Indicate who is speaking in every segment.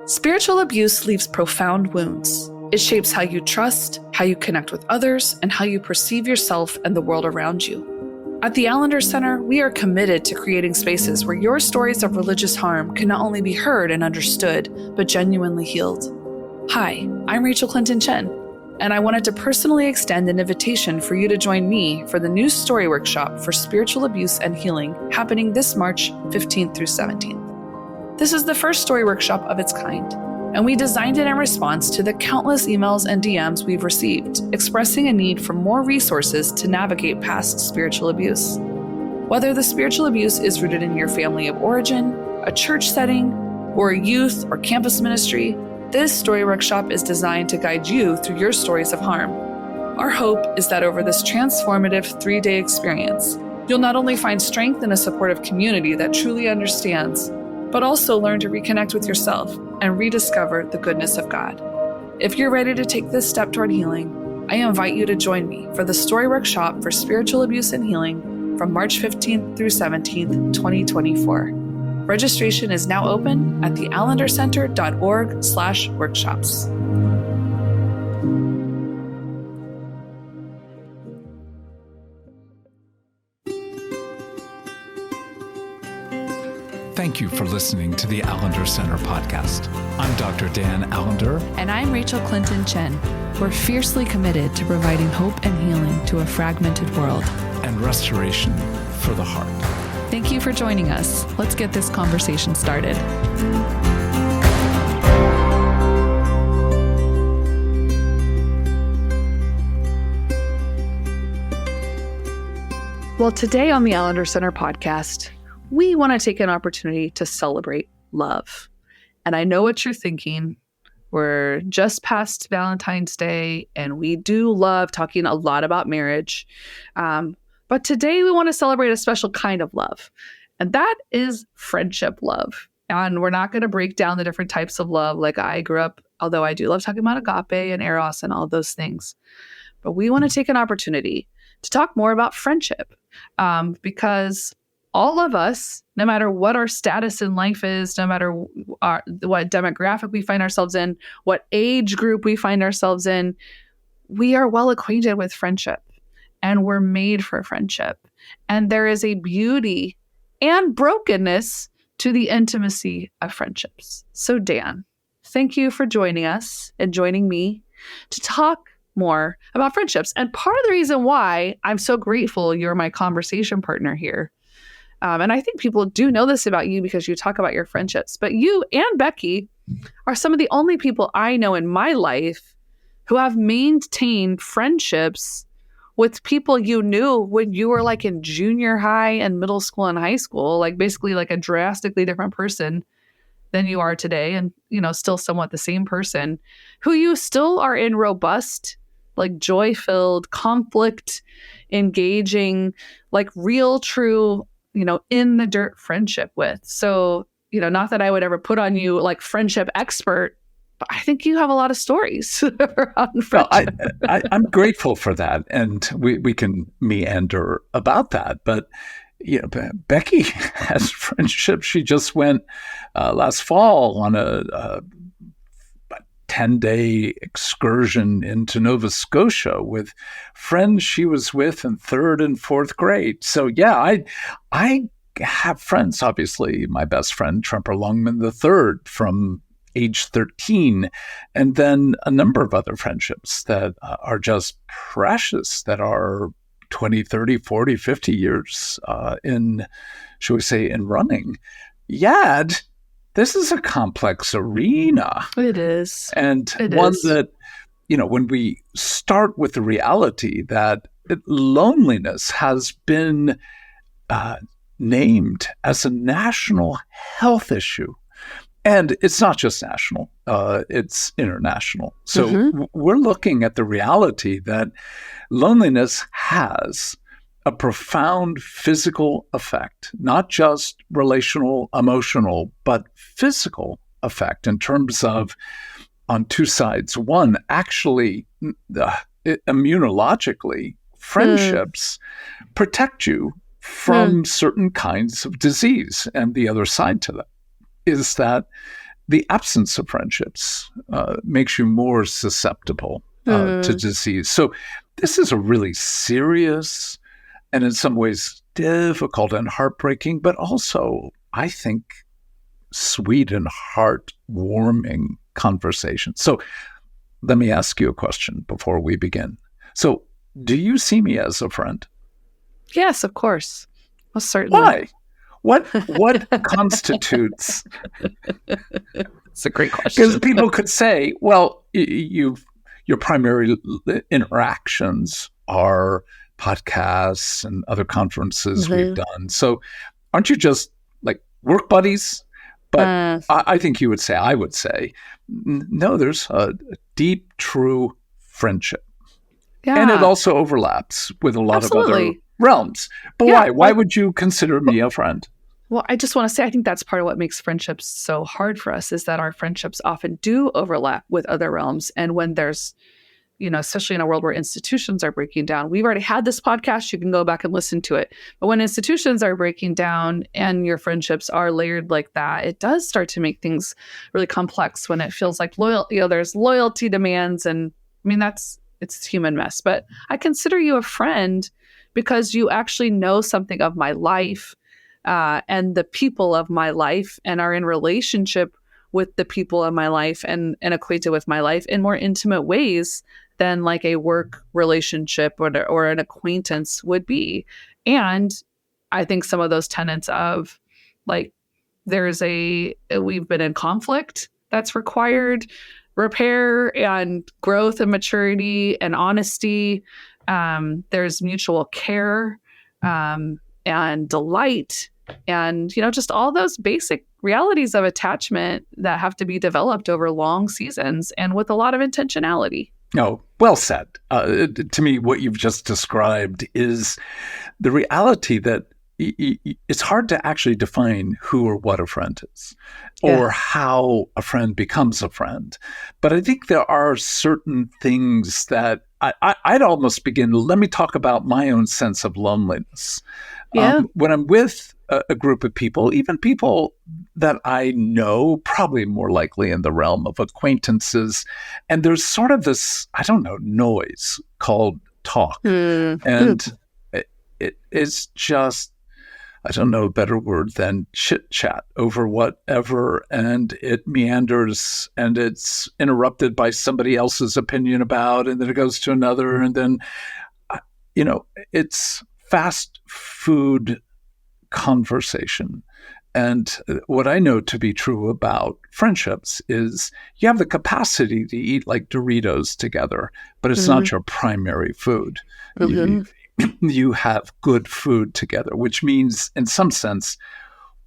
Speaker 1: Spiritual abuse leaves profound wounds. It shapes how you trust, how you connect with others, and how you perceive yourself and the world around you. At the Allender Center, we are committed to creating spaces where your stories of religious harm can not only be heard and understood, but genuinely healed. Hi, I'm Rachael Clinton Chen, and I wanted to personally extend an invitation for you to join me for the new story workshop for spiritual abuse and healing happening this March 15th through 17th. This is the first story workshop of its kind, and we designed it in response to the countless emails and DMs we've received expressing a need for more resources to navigate past spiritual abuse. Whether the spiritual abuse is rooted in your family of origin, a church setting, or a youth or campus ministry, this story workshop is designed to guide you through your stories of harm. Our hope is that over this transformative 3-day experience, you'll not only find strength in a supportive community that truly understands, but also learn to reconnect with yourself and rediscover the goodness of God. If you're ready to take this step toward healing, I invite you to join me for the story workshop for spiritual abuse and healing from March 15th through 17th, 2024. Registration is now open at theallendercenter.org/workshops.
Speaker 2: Thank you for listening to the Allender Center podcast. I'm Dr. Dan Allender.
Speaker 1: And I'm Rachael Clinton Chen. We're fiercely committed to providing hope and healing to a fragmented world.
Speaker 2: And restoration for the heart.
Speaker 1: Thank you for joining us. Let's get this conversation started. Well, today on the Allender Center podcast, we want to take an opportunity to celebrate love. And I know what you're thinking. We're just past Valentine's Day, and we do love talking a lot about marriage. But today we want to celebrate a special kind of love, and that is friendship love. And we're not going to break down the different types of love like I grew up, although I do love talking about agape and eros and all those things. But we want to take an opportunity to talk more about friendship because all of us, no matter what our status in life is, no matter what demographic we find ourselves in, what age group we find ourselves in, we are well acquainted with friendship and we're made for friendship. And there is a beauty and brokenness to the intimacy of friendships. So Dan, thank you for joining us and joining me to talk more about friendships. And part of the reason why I'm so grateful you're my conversation partner here, and I think people do know this about you because you talk about your friendships, but you and Becky are some of the only people I know in my life who have maintained friendships with people you knew when you were like in junior high and middle school and high school, like basically like a drastically different person than you are today. And, you know, still somewhat the same person who you still are in robust, like joy-filled, conflict engaging, like real, true, you know, in the dirt friendship with. So, you know, not that I would ever put on you like friendship expert, but I think you have a lot of stories around friendship.
Speaker 2: Well, I'm grateful for that. And we can meander about that. But, you know, Becky has friendships. She just went last fall on a 10-day excursion into Nova Scotia with friends she was with in 3rd and 4th grade. So yeah, I have friends, obviously my best friend, Tremper Lungman III from age 13, and then a number of other friendships that are just precious, that are 20, 30, 40, 50 years in, shall we say, in running. Yet, this is a complex arena.
Speaker 1: It is.
Speaker 2: And one that, you know, when we start with the reality that loneliness has been named as a national health issue. And it's not just national, it's international. So we're looking at the reality that loneliness has a profound physical effect, not just relational, emotional, but physical effect in terms of on two sides. One, actually, immunologically, friendships protect you from certain kinds of disease. And the other side to that is that the absence of friendships makes you more susceptible to disease. So this is a really serious and in some ways difficult and heartbreaking, but also, I think, sweet and heartwarming conversation. So let me ask you a question before we begin. So do you see me as a friend?
Speaker 1: Yes, of course. Well, certainly.
Speaker 2: Why? What constitutes?
Speaker 1: It's a great question.
Speaker 2: Because people could say, well, your primary interactions are podcasts and other conferences we've done. So aren't you just like work buddies? But I think I would say, no, there's a deep, true friendship.
Speaker 1: Yeah.
Speaker 2: And it also overlaps with a lot of other realms. But
Speaker 1: Yeah,
Speaker 2: why would you consider me a friend?
Speaker 1: Well, I just want to say, I think that's part of what makes friendships so hard for us, is that our friendships often do overlap with other realms. And when there's, especially in a world where institutions are breaking down, we've already had this podcast, you can go back and listen to it. But when institutions are breaking down and your friendships are layered like that, it does start to make things really complex when it feels like there's loyalty demands. And I mean, it's human mess. But I consider you a friend because you actually know something of my life and the people of my life, and are in relationship with the people of my life and acquainted with my life in more intimate ways than like a work relationship or an acquaintance would be. And I think some of those tenets of like, we've been in conflict that's required repair and growth and maturity and honesty. There's mutual care and delight, and just all those basic realities of attachment that have to be developed over long seasons and with a lot of intentionality.
Speaker 2: Oh, well said. To me, what you've just described is the reality that it's hard to actually define who or what a friend is, or how a friend becomes a friend. But I think there are certain things that I'd almost begin. Let me talk about my own sense of loneliness. When I'm with a group of people, even people that I know, probably more likely in the realm of acquaintances, and there's sort of this, noise called talk. And it's just, I don't know a better word than chit chat over whatever, and it meanders and it's interrupted by somebody else's opinion about, and then it goes to another, and then, it's fast food conversation. And what I know to be true about friendships is you have the capacity to eat like Doritos together, but it's not your primary food. You have good food together, which means in some sense,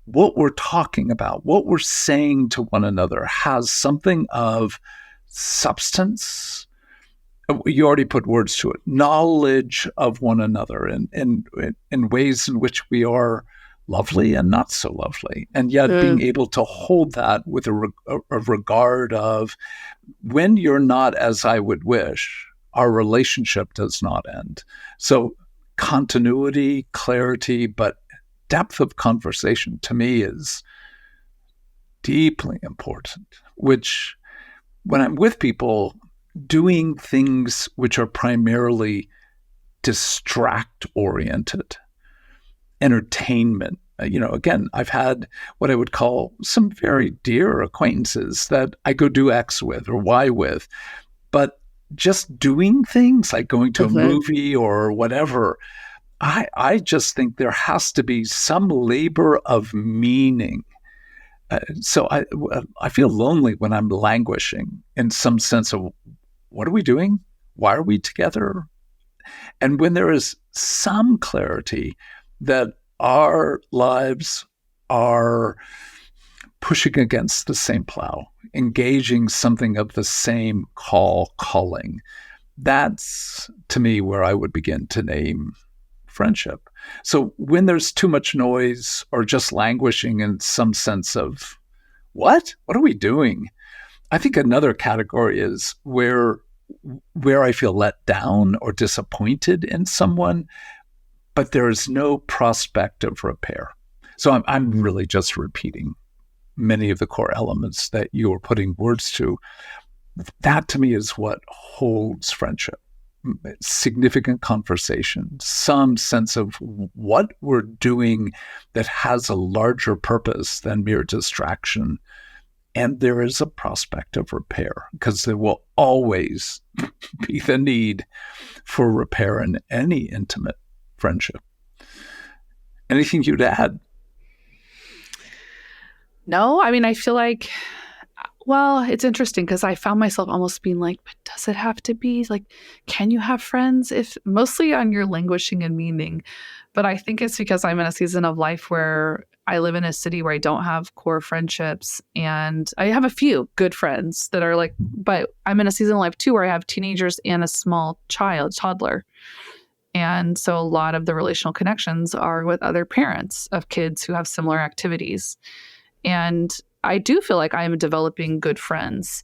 Speaker 2: what we're talking about, what we're saying to one another has something of substance. You already put words to it, knowledge of one another in ways in which we are lovely and not so lovely. And yet being able to hold that with a regard of, when you're not as I would wish, our relationship does not end. So continuity, clarity, but depth of conversation to me is deeply important, which when I'm with people, doing things which are primarily distract-oriented, entertainment. Again, I've had what I would call some very dear acquaintances that I go do X with or Y with, but just doing things like going to a movie or whatever, I just think there has to be some labor of meaning. So I feel lonely when I'm languishing in some sense of, what are we doing? Why are we together? And when there is some clarity that our lives are pushing against the same plow, engaging something of the same calling, that's, to me, where I would begin to name friendship. So when there's too much noise or just languishing in some sense of, what are we doing? I think another category is where I feel let down or disappointed in someone, but there is no prospect of repair. So I'm really just repeating many of the core elements that you are putting words to. That to me is what holds friendship. Significant conversation, some sense of what we're doing that has a larger purpose than mere distraction. And there is a prospect of repair, because there will always be the need for repair in any intimate friendship. Anything you'd add?
Speaker 1: No, I mean, I feel like, well, it's interesting because I found myself almost being like, but does it have to be like, can you have friends if mostly on your languishing and meaning? But I think it's because I'm in a season of life where I live in a city where I don't have core friendships, and I have a few good friends that are like, but I'm in a season of life too where I have teenagers and a small toddler. And so a lot of the relational connections are with other parents of kids who have similar activities. And I do feel like I am developing good friends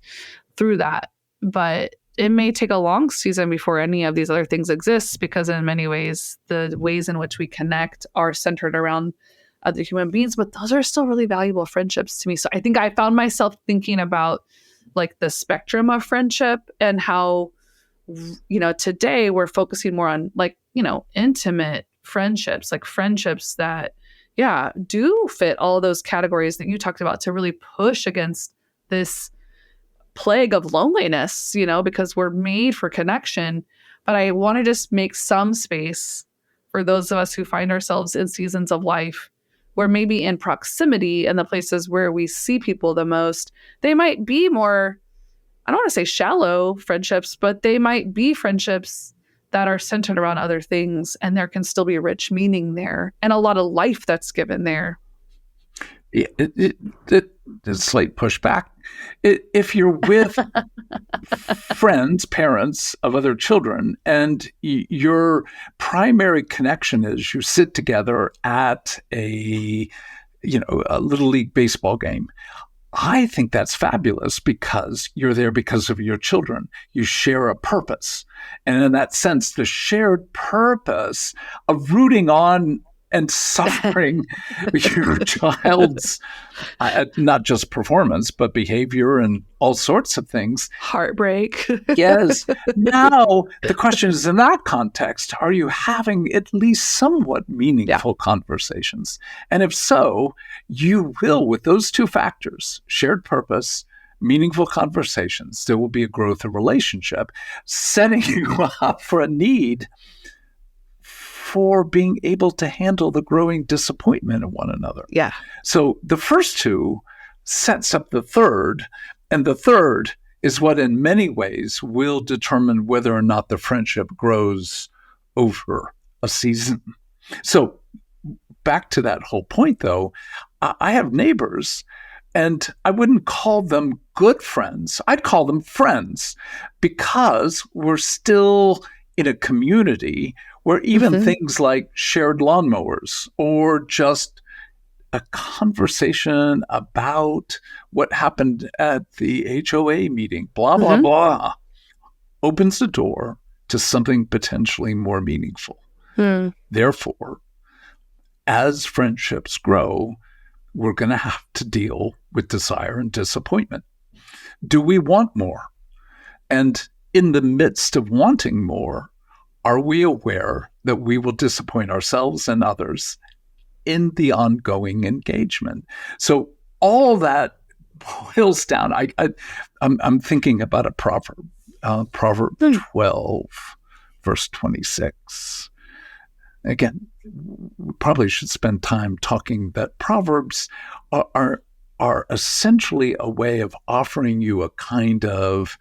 Speaker 1: through that. But it may take a long season before any of these other things exist, because in many ways, the ways in which we connect are centered around other human beings. But those are still really valuable friendships to me. So I think I found myself thinking about like the spectrum of friendship and how, today we're focusing more on like, intimate friendships, like friendships that do fit all of those categories that you talked about to really push against this plague of loneliness, because we're made for connection. But I want to just make some space for those of us who find ourselves in seasons of life where maybe in proximity and the places where we see people the most, they might be more, I don't want to say shallow friendships, but they might be friendships that are centered around other things, and there can still be rich meaning there and a lot of life that's given there.
Speaker 2: It's slight pushback. If you're with friends, parents of other children, and your primary connection is you sit together at a little league baseball game, I think that's fabulous, because you're there because of your children. You share a purpose. And in that sense, the shared purpose of rooting on and suffering your child's not just performance, but behavior and all sorts of things.
Speaker 1: Heartbreak.
Speaker 2: Yes. Now, the question is, in that context, are you having at least somewhat meaningful conversations? And if so, you will, with those two factors, shared purpose, meaningful conversations, there will be a growth of relationship, setting you up for a need for being able to handle the growing disappointment of one another.
Speaker 1: Yeah.
Speaker 2: So the first two sets up the third, and the third is what in many ways will determine whether or not the friendship grows over a season. So back to that whole point, though, I have neighbors, and I wouldn't call them good friends. I'd call them friends, because we're still in a community where even things like shared lawnmowers or just a conversation about what happened at the HOA meeting, blah, blah, blah, opens the door to something potentially more meaningful. Therefore, as friendships grow, we're going to have to deal with desire and disappointment. Do we want more? And in the midst of wanting more, are we aware that we will disappoint ourselves and others in the ongoing engagement? So all that boils down. I'm thinking about a proverb, Proverb 12, verse 26. Again, we probably should spend time talking that Proverbs are essentially a way of offering you a kind of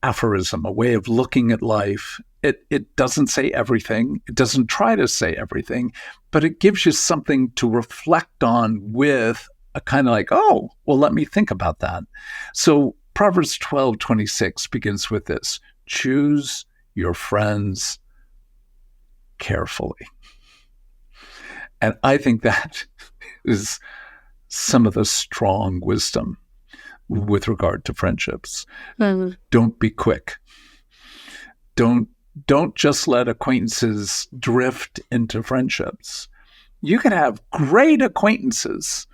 Speaker 2: aphorism, a way of looking at life. It doesn't say everything. It doesn't try to say everything, but it gives you something to reflect on with a kind of like, oh, well, let me think about that. So Proverbs 12:26 begins with this: choose your friends carefully. And I think that is some of the strong wisdom with regard to friendships. Don't be quick. Don't just let acquaintances drift into friendships. You can have great acquaintances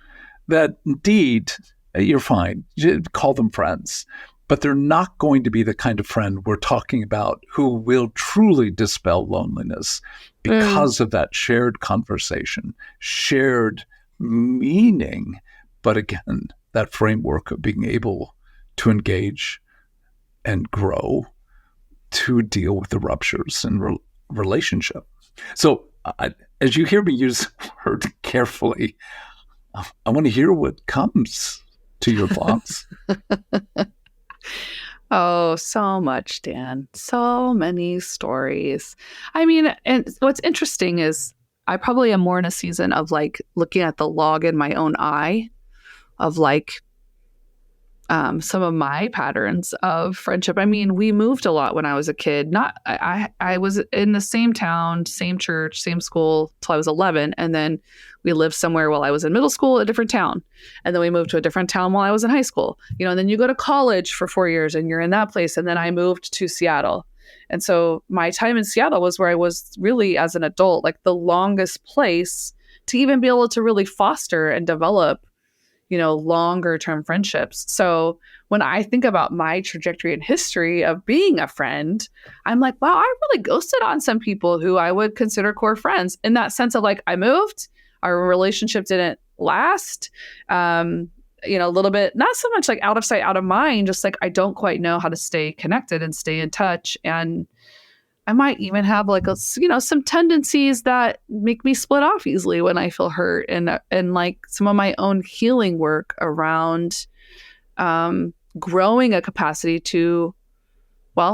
Speaker 2: that indeed you're fine. You call them friends, but they're not going to be the kind of friend we're talking about who will truly dispel loneliness because of that shared conversation, shared meaning, but again, that framework of being able to engage and grow to deal with the ruptures in relationship. So as you hear me use the word carefully, I want to hear what comes to your thoughts.
Speaker 1: Oh, so much, Dan. So many stories. I mean, and what's interesting is I probably am more in a season of like looking at the log in my own eye of like some of my patterns of friendship. I mean, we moved a lot when I was a kid. I was in the same town, same church, same school till I was 11. And then we lived somewhere while I was in middle school, a different town. And then we moved to a different town while I was in high school. And then you go to college for 4 years and you're in that place. And then I moved to Seattle. And so my time in Seattle was where I was really, as an adult, like the longest place to even be able to really foster and develop longer term friendships. So when I think about my trajectory and history of being a friend, I'm like, wow, I really ghosted on some people who I would consider core friends in that sense of like, I moved, our relationship didn't last, a little bit, not so much like out of sight, out of mind, just like, I don't quite know how to stay connected and stay in touch. And I might even have like some tendencies that make me split off easily when I feel hurt, and like some of my own healing work around growing a capacity to,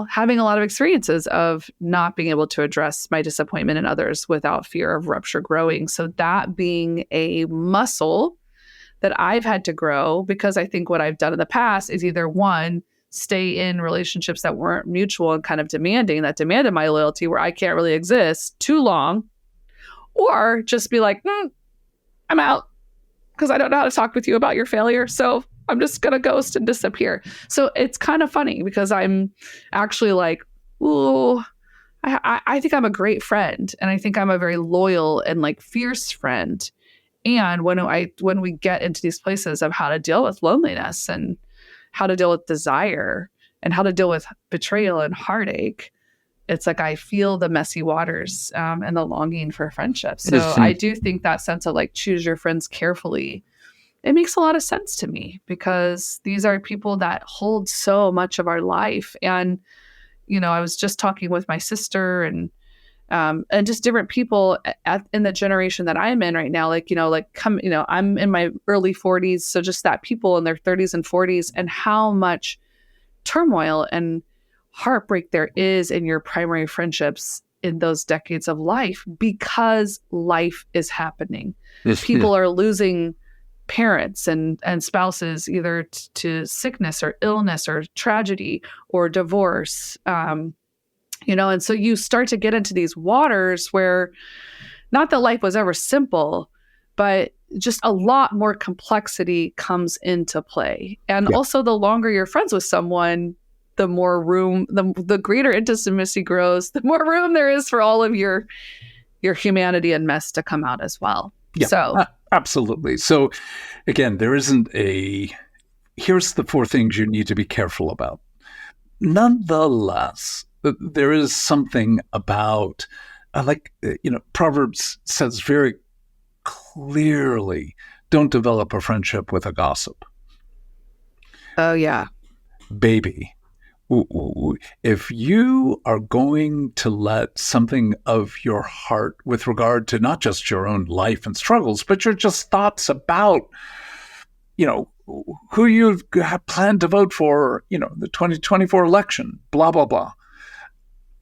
Speaker 1: having a lot of experiences of not being able to address my disappointment in others without fear of rupture growing. So that being a muscle that I've had to grow, because I think what I've done in the past is either one, stay in relationships that weren't mutual and kind of that demanded my loyalty where I can't really exist too long, or just be like, I'm out because I don't know how to talk with you about your failure. So I'm just going to ghost and disappear. So it's kind of funny because I'm actually like, ooh, I think I'm a great friend. And I think I'm a very loyal and like fierce friend. And when we get into these places of how to deal with loneliness and how to deal with desire and how to deal with betrayal and heartache, it's like I feel the messy waters and the longing for friendship. So I do think that sense of like choose your friends carefully, it makes a lot of sense to me because these are people that hold so much of our life. And, I was just talking with my sister and just different people in the generation that I'm in right now, I'm in my early 40s. So just that people in their 30s and 40s and how much turmoil and heartbreak there is in your primary friendships in those decades of life because life is happening. People are losing parents and spouses either to sickness or illness or tragedy or divorce. And so you start to get into these waters where not that life was ever simple, but just a lot more complexity comes into play. And also the longer you're friends with someone, the more room, the greater intimacy grows, the more room there is for all of your humanity and mess to come out as well.
Speaker 2: Yeah,
Speaker 1: so
Speaker 2: absolutely. So again, here's the 4 things you need to be careful about. Nonetheless, there is something about, Proverbs says very clearly, don't develop a friendship with a gossip.
Speaker 1: Oh, yeah.
Speaker 2: Baby, if you are going to let something of your heart with regard to not just your own life and struggles, but your just thoughts about, who you have planned to vote for, the 2024 election, blah, blah, blah.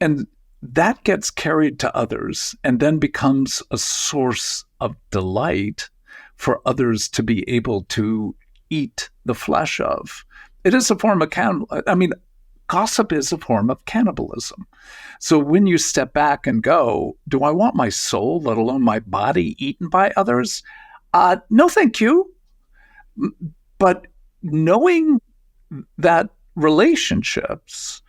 Speaker 2: And that gets carried to others and then becomes a source of delight for others to be able to eat the flesh of. It is a form of gossip is a form of cannibalism. So when you step back and go, do I want my soul, let alone my body, eaten by others? No, thank you. But knowing that relationships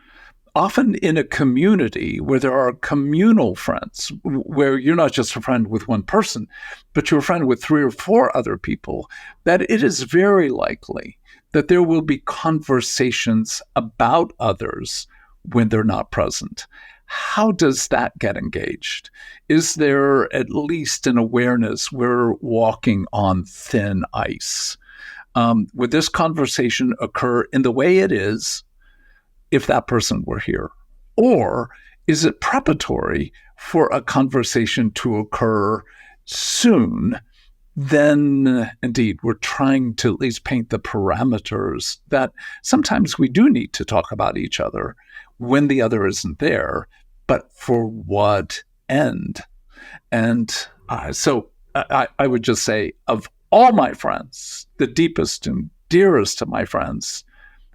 Speaker 2: often in a community where there are communal friends, where you're not just a friend with one person, but you're a friend with 3 or 4 other people, that it is very likely that there will be conversations about others when they're not present. How does that get engaged? Is there at least an awareness we're walking on thin ice? Would this conversation occur in the way it is if that person were here? Or is it preparatory for a conversation to occur soon? Then, indeed, we're trying to at least paint the parameters that sometimes we do need to talk about each other when the other isn't there, but for what end? And so I would just say, of all my friends, the deepest and dearest of my friends,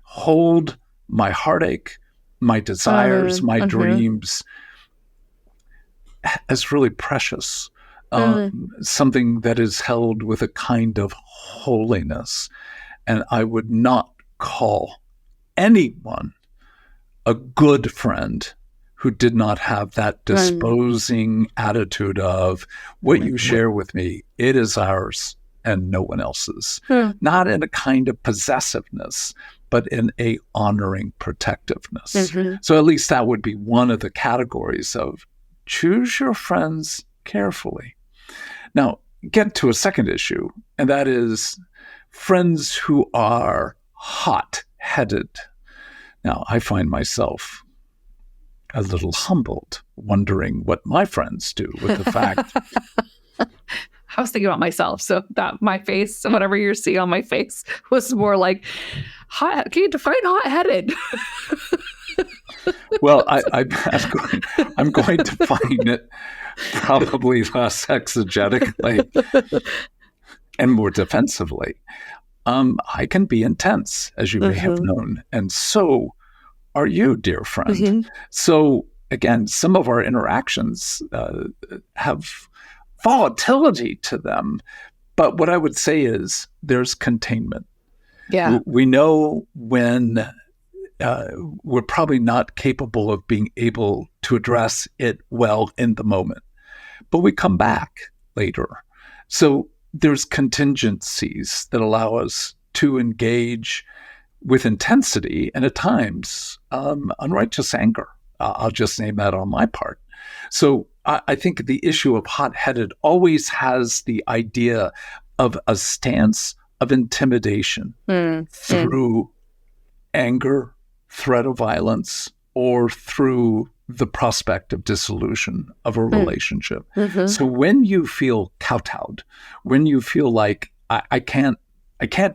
Speaker 2: hold my heartache, my desires, my dreams as really precious. Something that is held with a kind of holiness. And I would not call anyone a good friend who did not have that disposing attitude of what you share with me, it is ours and no one else's. Not in a kind of possessiveness, but in a honoring protectiveness. So at least that would be one of the categories of choose your friends carefully. Now, get to a second issue, and that is friends who are hot-headed. Now, I find myself a little humbled, wondering what my friends do with the fact.
Speaker 1: I was thinking about myself, so that my face, whatever you're seeing on my face, was more like, hot. Can you define hot-headed?
Speaker 2: Well, I'm going to find it probably less exegetically and more defensively. I can be intense, as you may have known, and so are you, dear friend. So again, some of our interactions have volatility to them, but what I would say is there's containment.
Speaker 1: Yeah,
Speaker 2: we know when we're probably not capable of being able to address it well in the moment, but we come back later. So there's contingencies that allow us to engage with intensity and at times unrighteous anger. I'll just name that on my part. So I think the issue of hot-headed always has the idea of a stance of intimidation through anger, threat of violence, or through the prospect of dissolution of a relationship. So when you feel kowtowed, when you feel like I can't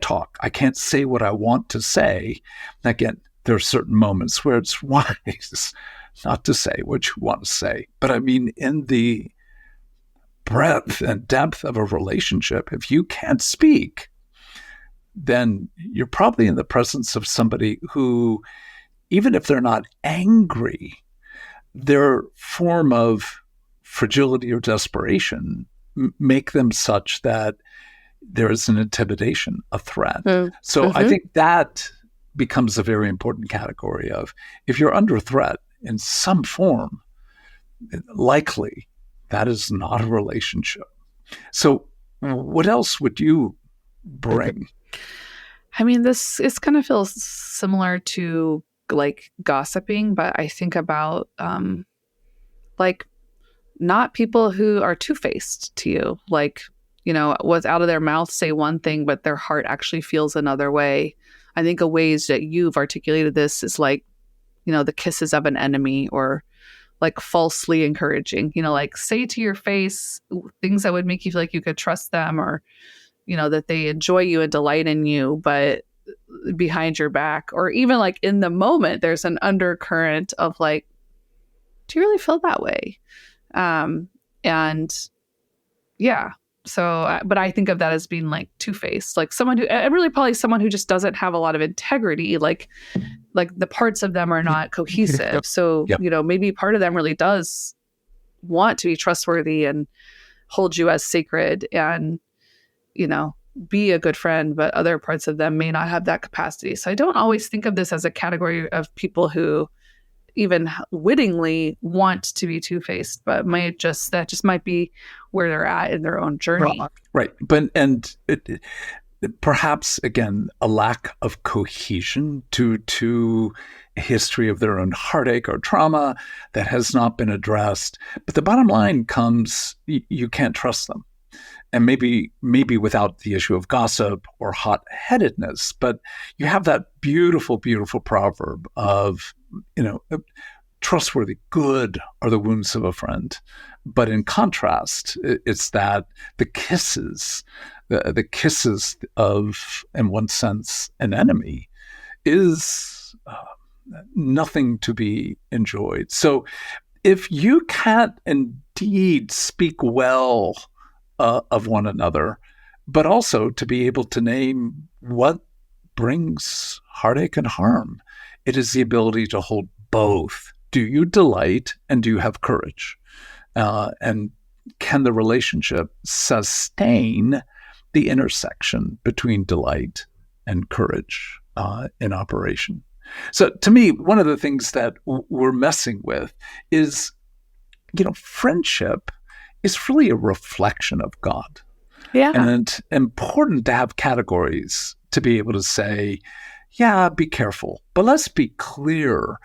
Speaker 2: talk, I can't say what I want to say, again, there are certain moments where it's wise not to say what you want to say. But I mean, in the breadth and depth of a relationship, if you can't speak, then you're probably in the presence of somebody who, even if they're not angry, their form of fragility or desperation make them such that there is an intimidation, a threat. So I think that becomes a very important category of, if you're under threat in some form, likely that is not a relationship. So what else would you bring?
Speaker 1: I mean, this kind of feels similar to like gossiping, but I think about like not people who are two-faced to you, like, you know, what's out of their mouth say one thing, but their heart actually feels another way. I think a ways that you've articulated this is like, you know, the kisses of an enemy, or like falsely encouraging, you know, like say to your face things that would make you feel like you could trust them, or, you know, that they enjoy you and delight in you, but behind your back, or even like in the moment, there's an undercurrent of like, do you really feel that way? And yeah. So, but I think of that as being like two-faced, like someone who, and really probably someone who just doesn't have a lot of integrity, like the parts of them are not cohesive. So, you know, maybe part of them really does want to be trustworthy and hold you as sacred and, you know, be a good friend, but other parts of them may not have that capacity. So I don't always think of this as a category of people who even wittingly want to be two-faced, but that just might be where they're at in their own journey.
Speaker 2: Right. But perhaps, again, a lack of cohesion due to a history of their own heartache or trauma that has not been addressed. But the bottom line comes, you can't trust them. And maybe without the issue of gossip or hot-headedness, but you have that beautiful, beautiful proverb of, trustworthy, good are the wounds of a friend. But in contrast, it's that the kisses of, in one sense, an enemy is nothing to be enjoyed. So if you can't indeed speak well of one another, but also to be able to name what brings heartache and harm, it is the ability to hold both. Do you delight and do you have courage? And can the relationship sustain the intersection between delight and courage in operation? So to me, one of the things that we're messing with is, friendship is really a reflection of God.
Speaker 1: Yeah.
Speaker 2: And important to have categories to be able to say, yeah, be careful, but let's be clear.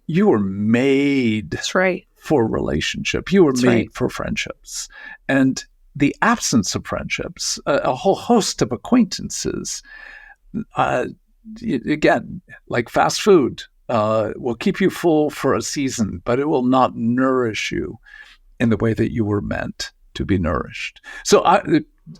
Speaker 2: You were made
Speaker 1: That's right.
Speaker 2: for relationship. You were
Speaker 1: That's
Speaker 2: made
Speaker 1: right.
Speaker 2: for friendships. And the absence of friendships, a whole host of acquaintances, again, like fast food, will keep you full for a season, but it will not nourish you in the way that you were meant to be nourished. So I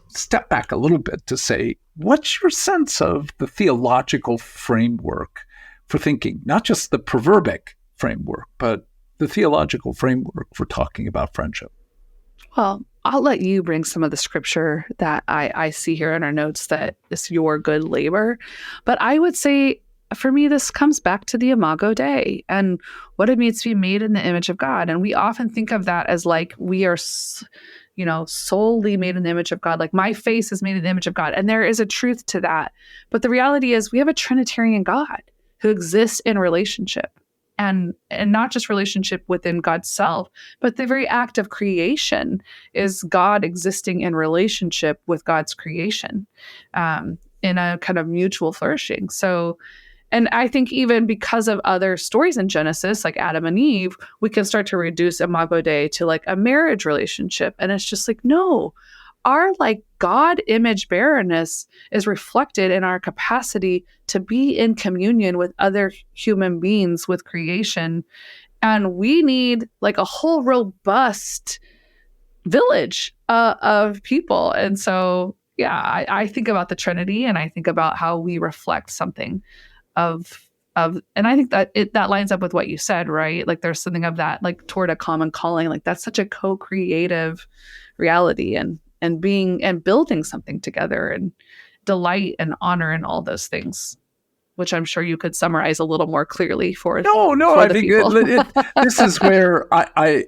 Speaker 2: step back a little bit to say, what's your sense of the theological framework for thinking, not just the proverbic framework, but the theological framework for talking about friendship?
Speaker 1: Well, I'll let you bring some of the scripture that I see here in our notes that is your good labor. But I would say, for me, this comes back to the Imago Dei and what it means to be made in the image of God. And we often think of that as like we are, solely made in the image of God. Like my face is made in the image of God. And there is a truth to that. But the reality is we have a Trinitarian God who exists in relationship. And not just relationship within God's self, but the very act of creation is God existing in relationship with God's creation in a kind of mutual flourishing. So, and I think even because of other stories in Genesis, like Adam and Eve, we can start to reduce Imago Dei to like a marriage relationship. And it's just like, no, our like God image bearerness is reflected in our capacity to be in communion with other human beings, with creation. And we need like a whole robust village of people. And so, yeah, I think about the Trinity and I think about how we reflect something of, and I think that that lines up with what you said, right? Like there's something of that, like toward a common calling, like that's such a co-creative reality and being and building something together and delight and honor and all those things, which I'm sure you could summarize a little more clearly for
Speaker 2: No,
Speaker 1: for
Speaker 2: I
Speaker 1: the
Speaker 2: think
Speaker 1: people.
Speaker 2: this is where I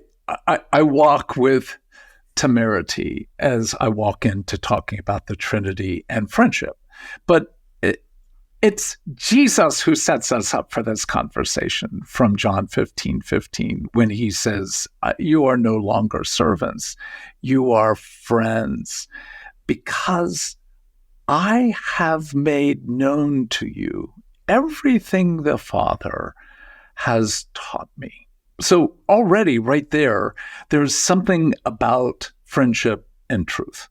Speaker 2: walk with temerity as I walk into talking about the Trinity and friendship. But it's Jesus who sets us up for this conversation from John 15:15, when he says, you are no longer servants, you are friends, because I have made known to you everything the Father has taught me. So already right there's something about friendship and truth.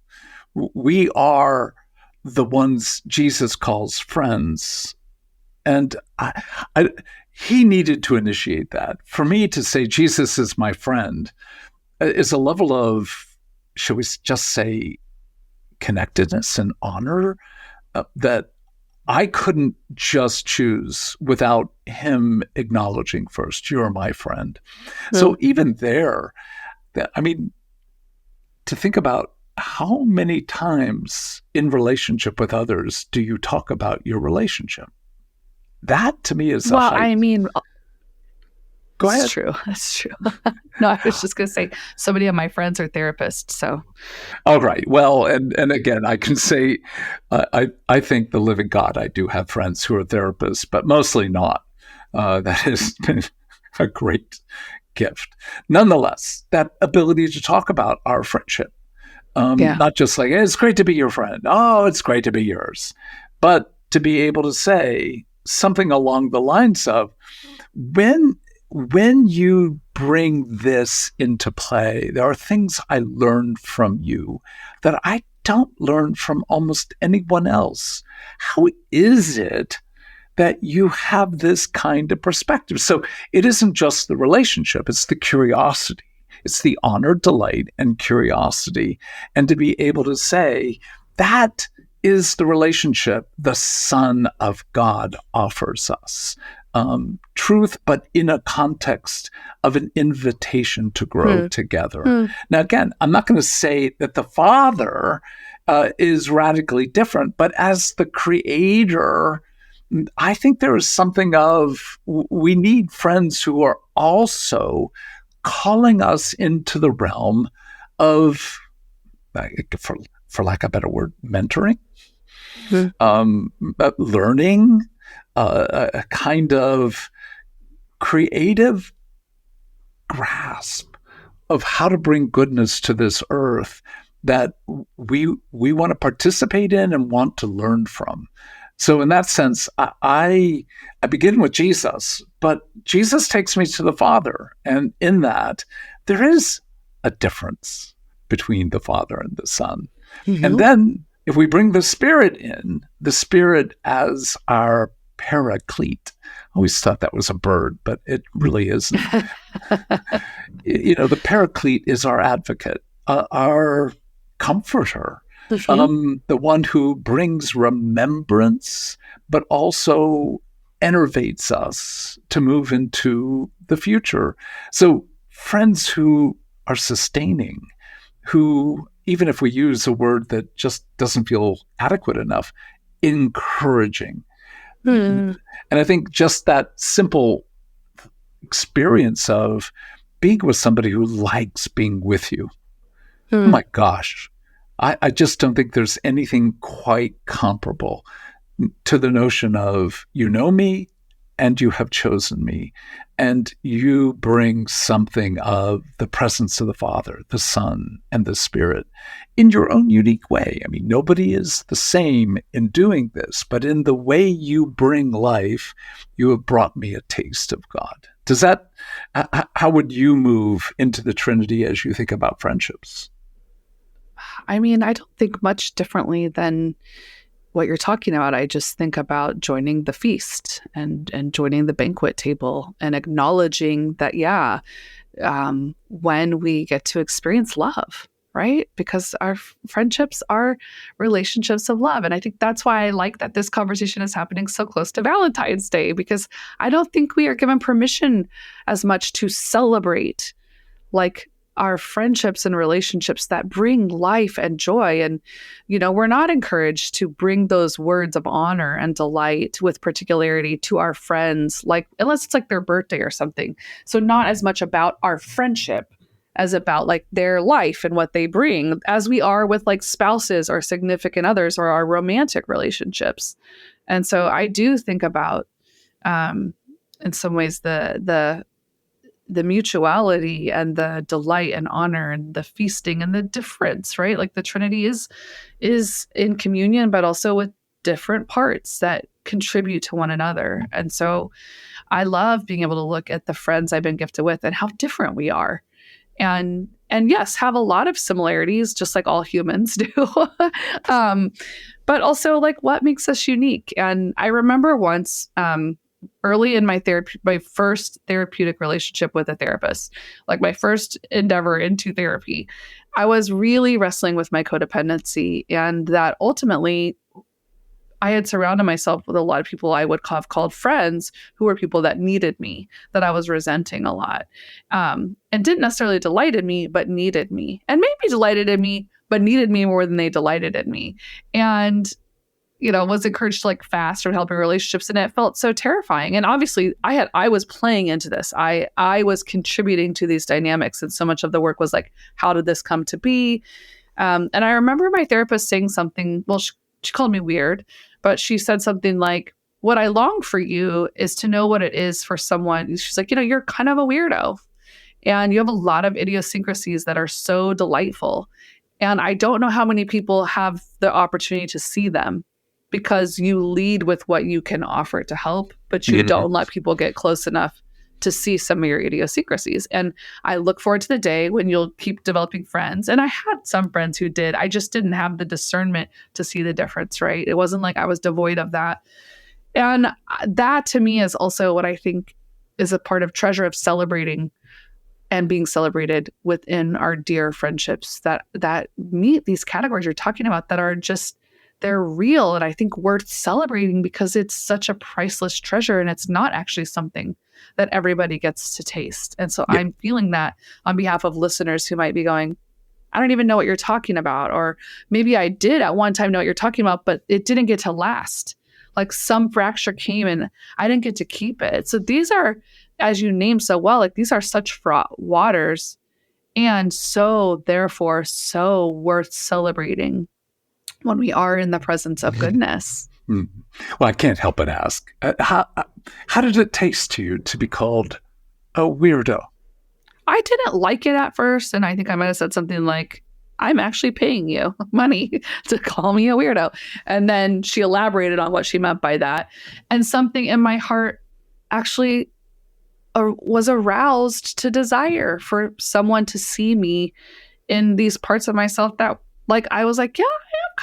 Speaker 2: We are the ones Jesus calls friends. And he needed to initiate that. For me to say Jesus is my friend is a level of, shall we just say, connectedness and honor that I couldn't just choose without him acknowledging first, you're my friend. So even there, I mean, to think about how many times in relationship with others do you talk about your relationship? That to me is
Speaker 1: well, I mean,
Speaker 2: go ahead.
Speaker 1: That's true. That's true. No, I was just going to say, so many of my friends are therapists. So,
Speaker 2: all right. Well, and again, I can say, I think the living God, I do have friends who are therapists, but mostly not. That has been a great gift. Nonetheless, that ability to talk about our friendship,
Speaker 1: Yeah.
Speaker 2: not just like, hey, it's great to be your friend. Oh, it's great to be yours. But to be able to say something along the lines of, when you bring this into play, there are things I learned from you that I don't learn from almost anyone else. How is it that you have this kind of perspective? So it isn't just the relationship, it's the curiosity. It's the honor, delight, and curiosity. And to be able to say, that is the relationship the Son of God offers us. Truth, but in a context of an invitation to grow together. Now, again, I'm not going to say that the Father is radically different, but as the Creator, I think there is something of, we need friends who are also calling us into the realm of, for lack of a better word, mentoring, learning, a kind of creative grasp of how to bring goodness to this earth that we want to participate in and want to learn from. So in that sense, I begin with Jesus, but Jesus takes me to the Father. And in that, there is a difference between the Father and the Son. And then if we bring the Spirit in, the Spirit as our paraclete. I always thought that was a bird, but it really isn't. The paraclete is our advocate, our comforter, the one who brings remembrance, but also enervates us to move into the future. So friends who are sustaining, who, even if we use a word that just doesn't feel adequate enough, encouraging. And I think just that simple experience of being with somebody who likes being with you. Oh my gosh. I just don't think there's anything quite comparable to the notion of, you know me and you have chosen me, and you bring something of the presence of the Father, the Son, and the Spirit in your own unique way. I mean, nobody is the same in doing this, but in the way you bring life, you have brought me a taste of God. Does that, how would you move into the Trinity as you think about friendships?
Speaker 1: I mean, I don't think much differently than what you're talking about. I just think about joining the feast and joining the banquet table and acknowledging that, when we get to experience love, right? Because our friendships are relationships of love. And I think that's why I like that this conversation is happening so close to Valentine's Day, because I don't think we are given permission as much to celebrate like our friendships and relationships that bring life and joy. And, we're not encouraged to bring those words of honor and delight with particularity to our friends, like, unless it's like their birthday or something. So not as much about our friendship as about like their life and what they bring, as we are with like spouses or significant others or our romantic relationships. And so I do think about, in some ways, the mutuality and the delight and honor and the feasting and the difference, right? Like the Trinity is in communion, but also with different parts that contribute to one another. And so I love being able to look at the friends I've been gifted with and how different we are. And yes, have a lot of similarities, just like all humans do. But also like what makes us unique. And I remember once, early in my first therapeutic relationship with a therapist, like my first endeavor into therapy, I was really wrestling with my codependency, and that ultimately I had surrounded myself with a lot of people I would have called friends who were people that needed me, that I was resenting a lot, and didn't necessarily delight in me, but needed me, and maybe delighted in me, but needed me more than they delighted in me. And was encouraged to like fast from helping relationships. And it felt so terrifying. And obviously I was playing into this. I was contributing to these dynamics. And so much of the work was like, how did this come to be? And I remember my therapist saying something, well, she called me weird, but she said something like, what I long for you is to know what it is for someone. She's like, you're kind of a weirdo and you have a lot of idiosyncrasies that are so delightful. And I don't know how many people have the opportunity to see them because you lead with what you can offer to help, but you don't let people get close enough to see some of your idiosyncrasies. And I look forward to the day when you'll keep developing friends. And I had some friends who did. I just didn't have the discernment to see the difference, right? It wasn't like I was devoid of that. And that to me is also what I think is a part of treasure of celebrating and being celebrated within our dear friendships that meet these categories you're talking about that are just, they're real and I think worth celebrating because it's such a priceless treasure and it's not actually something that everybody gets to taste. And so I'm feeling that on behalf of listeners who might be going, I don't even know what you're talking about. Or maybe I did at one time know what you're talking about, but it didn't get to last. Like some fracture came and I didn't get to keep it. So these are, as you named so well, like these are such fraught waters and so therefore so worth celebrating when we are in the presence of goodness.
Speaker 2: Well, I can't help but ask, how did it taste to you to be called a weirdo?
Speaker 1: I didn't like it at first. And I think I might have said something like, I'm actually paying you money to call me a weirdo. And then she elaborated on what she meant by that. And something in my heart actually was aroused to desire for someone to see me in these parts of myself that, like, I was like, yeah,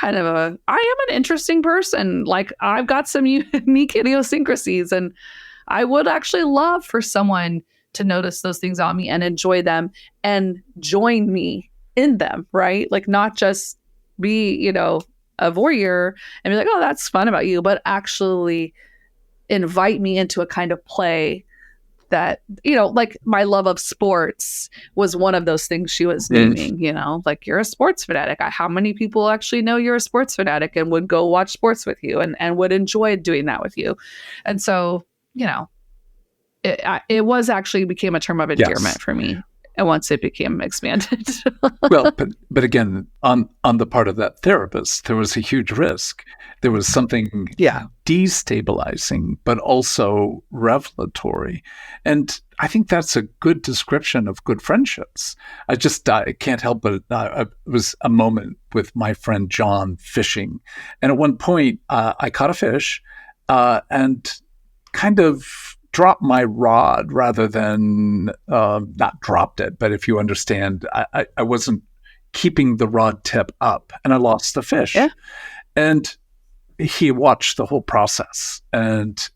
Speaker 1: I am an interesting person. Like, I've got some unique idiosyncrasies, and I would actually love for someone to notice those things on me and enjoy them and join me in them, right? Like, not just be, a voyeur and be like, oh, that's fun about you, but actually invite me into a kind of play that, like my love of sports was one of those things she was naming, like you're a sports fanatic. How many people actually know you're a sports fanatic and would go watch sports with you and would enjoy doing that with you? And so, it was actually became a term of endearment for me. And once it became expanded.
Speaker 2: Well, but again, on the part of that therapist, there was a huge risk. There was something destabilizing, but also revelatory. And I think that's a good description of good friendships. I can't help but it was a moment with my friend John fishing. And at one point, I caught a fish and kind of dropped my rod rather than not dropped it, but if you understand, I wasn't keeping the rod tip up and I lost the fish. Yeah. And he watched the whole process. And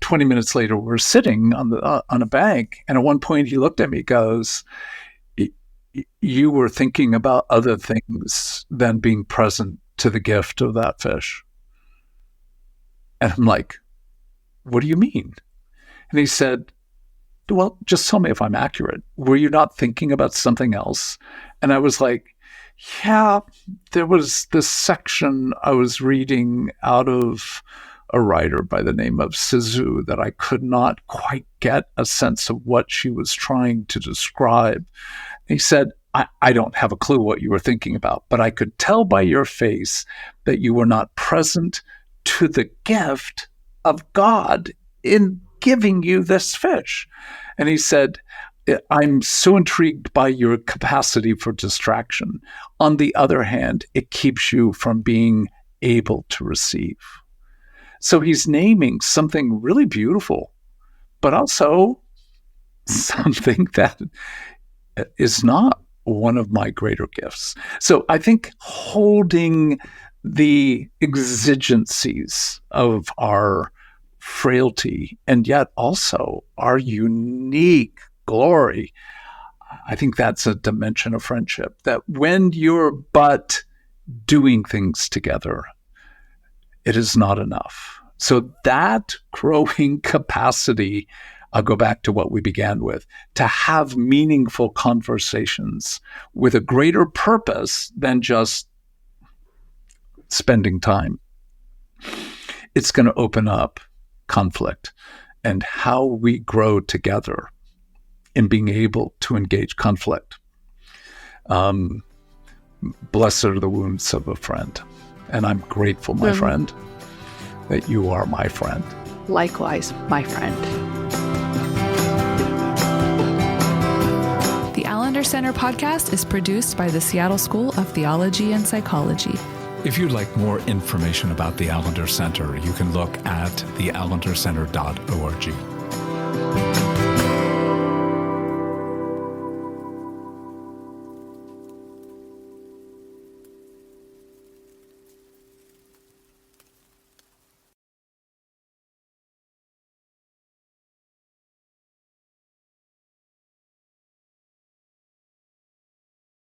Speaker 2: 20 minutes later, we're sitting on a bank. And at one point he looked at me, goes, you were thinking about other things than being present to the gift of that fish. And I'm like, what do you mean? And he said, well, just tell me if I'm accurate. Were you not thinking about something else? And I was like, yeah, there was this section I was reading out of a writer by the name of Sizu that I could not quite get a sense of what she was trying to describe. And he said, I don't have a clue what you were thinking about, but I could tell by your face that you were not present to the gift of God in giving you this fish. And he said, I'm so intrigued by your capacity for distraction. On the other hand, it keeps you from being able to receive. So he's naming something really beautiful, but also something that is not one of my greater gifts. So I think holding the exigencies of our frailty and yet also our unique glory, I think that's a dimension of friendship, that when you're but doing things together, it is not enough. So that growing capacity, I'll go back to what we began with, to have meaningful conversations with a greater purpose than just spending time. It's going to open up conflict and how we grow together in being able to engage conflict. Blessed are the wounds of a friend. And I'm grateful, my friend. that you are my friend.
Speaker 1: Likewise, my friend. The Allender Center podcast is produced by the Seattle School of Theology and Psychology.
Speaker 3: If you'd like more information about the Allender Center, you can look at theallendercenter.org.